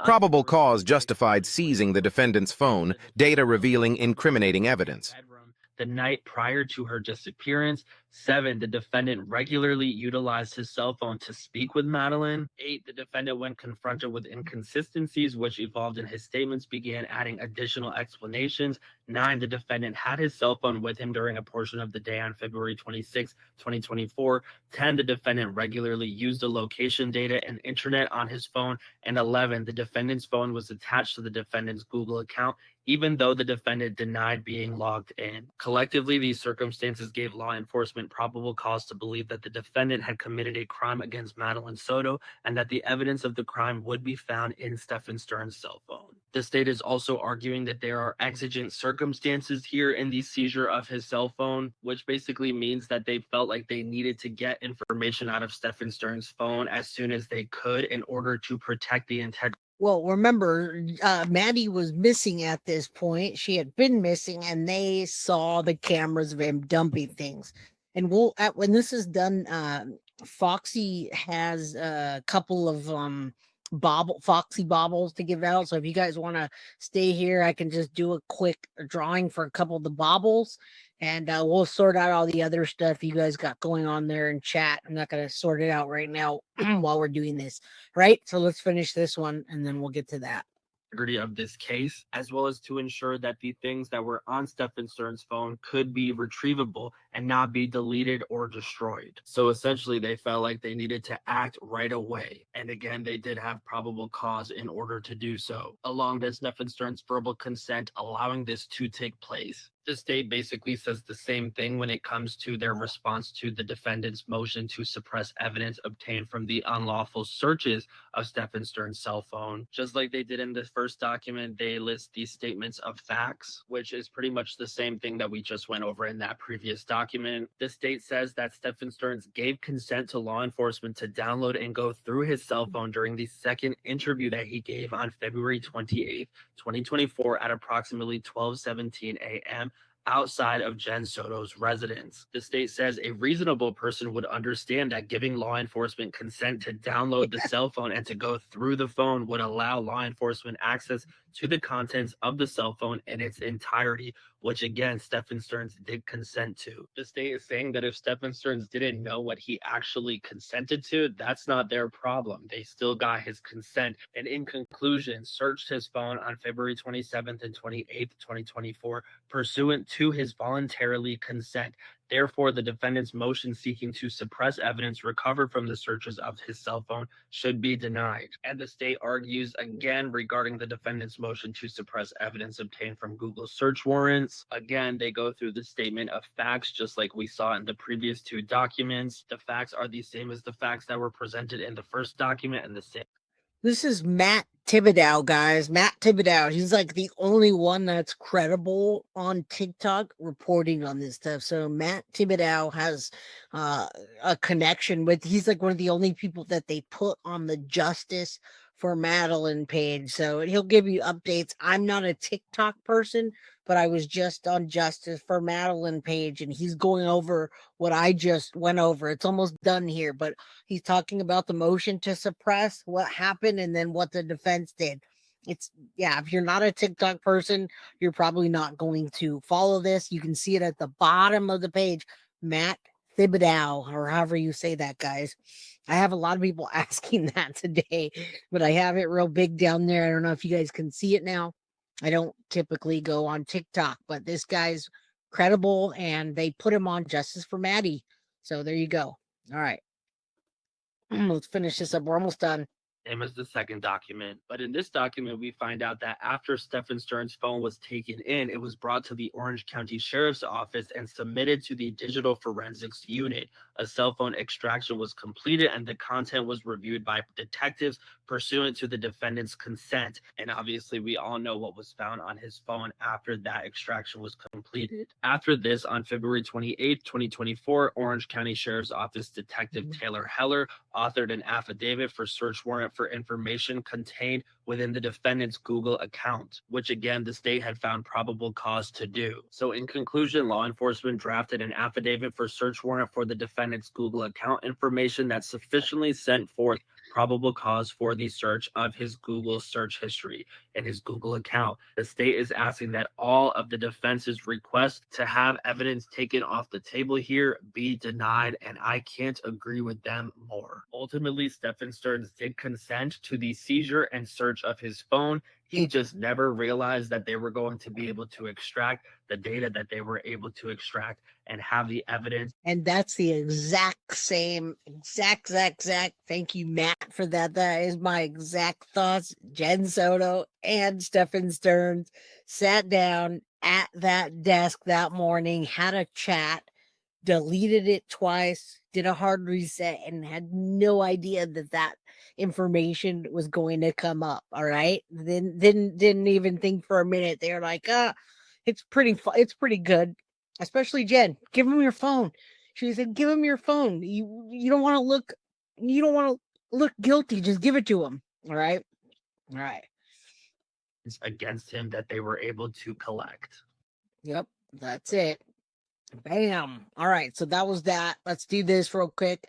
Probable cause justified seizing the defendant's phone, data revealing incriminating evidence. The night prior to her disappearance. 7, the defendant regularly utilized his cell phone to speak with Madeline. 8, the defendant, when confronted with inconsistencies which evolved in his statements, began adding additional explanations. 9, the defendant had his cell phone with him during a portion of the day on February 26, 2024. 10, the defendant regularly used the location data and internet on his phone. And 11, the defendant's phone was attached to the defendant's Google account, even though the defendant denied being logged in. Collectively, these circumstances gave law enforcement probable cause to believe that the defendant had committed a crime against Madeline Soto and that the evidence of the crime would be found in Stephen Stern's cell phone. The state is also arguing that there are exigent circumstances here in the seizure of his cell phone, which basically means that they felt like they needed to get information out of Stephen Stern's phone as soon as they could in order to protect the integrity. Well, remember, Maddie was missing at this point. She had been missing, and they saw the cameras of him dumping things. And when this is done, Foxy has a couple of Foxy baubles to give out. So if you guys want to stay here, I can just do a quick drawing for a couple of the baubles. And we'll sort out all the other stuff you guys got going on there in chat. I'm not going to sort it out right now while we're doing this, right? So let's finish this one, and then we'll get to that. Of this case, as well as to ensure that the things that were on Stephen Stern's phone could be retrievable and not be deleted or destroyed. So essentially, they felt like they needed to act right away. And again, they did have probable cause in order to do so, along with Stephen Stern's verbal consent allowing this to take place. The state basically says the same thing when it comes to their response to the defendant's motion to suppress evidence obtained from the unlawful searches of Stephen Stern's cell phone. Just like they did in the first document, they list these statements of facts, which is pretty much the same thing that we just went over in that previous document. The state says that Stephen Stern's gave consent to law enforcement to download and go through his cell phone during the second interview that he gave on February 28th, 2024 at approximately 12:17 a.m. outside of Jen Soto's residence. The state says a reasonable person would understand that giving law enforcement consent to download the cell phone and to go through the phone would allow law enforcement access to the contents of the cell phone in its entirety, which again, Stephen Stern's did consent to. The state is saying that if Stephen Stern's didn't know what he actually consented to, that's not their problem. They still got his consent, and in conclusion, searched his phone on February 27th and 28th, 2024, pursuant to his voluntarily consent. Therefore, the defendant's motion seeking to suppress evidence recovered from the searches of his cell phone should be denied. And the state argues again regarding the defendant's motion to suppress evidence obtained from Google search warrants. Again, they go through the statement of facts just like we saw in the previous two documents. The facts are the same as the facts that were presented in the first document and the same. This is Matt Thibodeau, guys. Matt Thibodeau. He's like the only one that's credible on TikTok reporting on this stuff. So Matt Thibodeau has a connection with, he's like one of the only people that they put on the Justice for Madeline page. So he'll give you updates. I'm not a TikTok person, but I was just on Justice for Madeline page, and he's going over what I just went over. It's almost done here, but he's talking about the motion to suppress, what happened, and then what the defense did. It's, yeah, if you're not a TikTok person, you're probably not going to follow this. You can see it at the bottom of the page, Matt Thibodeau, or however you say that, guys. I have a lot of people asking that today, but I have it real big down there. I don't know if you guys can see it now. I don't typically go on TikTok, but this guy's credible, and they put him on Justice for Maddie. So there you go. All right. Let's finish this up. We're almost done. Same as the second document. But in this document, we find out that after Stephen Stern's phone was taken in, it was brought to the Orange County Sheriff's Office and submitted to the Digital Forensics Unit. A cell phone extraction was completed, and the content was reviewed by detectives pursuant to the defendant's consent. And obviously, we all know what was found on his phone after that extraction was completed. After this, on February 28th, 2024, Orange County Sheriff's Office Detective Taylor Heller authored an affidavit for search warrant for information contained within the defendant's Google account, which again, the state had found probable cause to do. So in conclusion, law enforcement drafted an affidavit for search warrant for the defendant's Google account information that sufficiently sent forth probable cause for the search of his Google search history and his Google account. The state is asking that all of the defense's requests to have evidence taken off the table here be denied, and I can't agree with them more. Ultimately, Stephen Stearns did consent to the seizure and search of his phone. He just never realized that they were going to be able to extract the data that they were able to extract and have the evidence. And that's the exact same, exact. Thank you, Matt, for that. That is my exact thoughts. Jen Soto and Stephen Stearns sat down at that desk that morning, had a chat, deleted it twice, did a hard reset, and had no idea that information was going to come up. All right, then didn't even think for a minute. They're like, it's pretty good. Especially Jen, give him your phone. She said, give him your phone. You don't want to look guilty. Just give it to him. All right. Against him that they were able to collect. Yep, that's it. Bam. All right, so that was that. Let's do this real quick.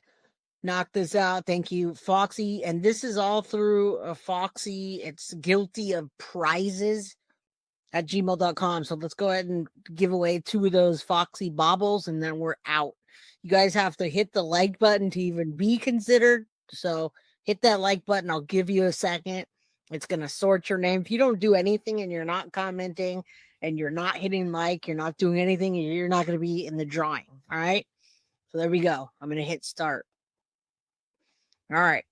Knock this out. Thank you, Foxy. And this is all through Foxy. It's guilty of prizes at gmail.com. So let's go ahead and give away 2 of those Foxy baubles, and then we're out. You guys have to hit the like button to even be considered. So hit that like button. I'll give you a second. It's going to sort your name. If you don't do anything and you're not commenting and you're not hitting like, you're not doing anything, and you're not going to be in the drawing. All right. So there we go. I'm going to hit start. All right.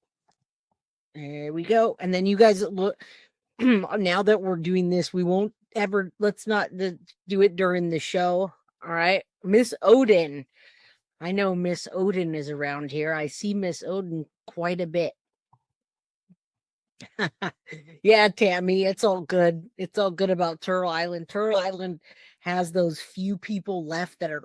There we go. And then you guys look, now that we're doing this, we won't ever, let's not do it during the show. All right. Miss Odin. I know Miss Odin is around here. I see Miss Odin quite a bit. Yeah, Tammy, it's all good. It's all good about Turtle Island. Turtle Island has those few people left that are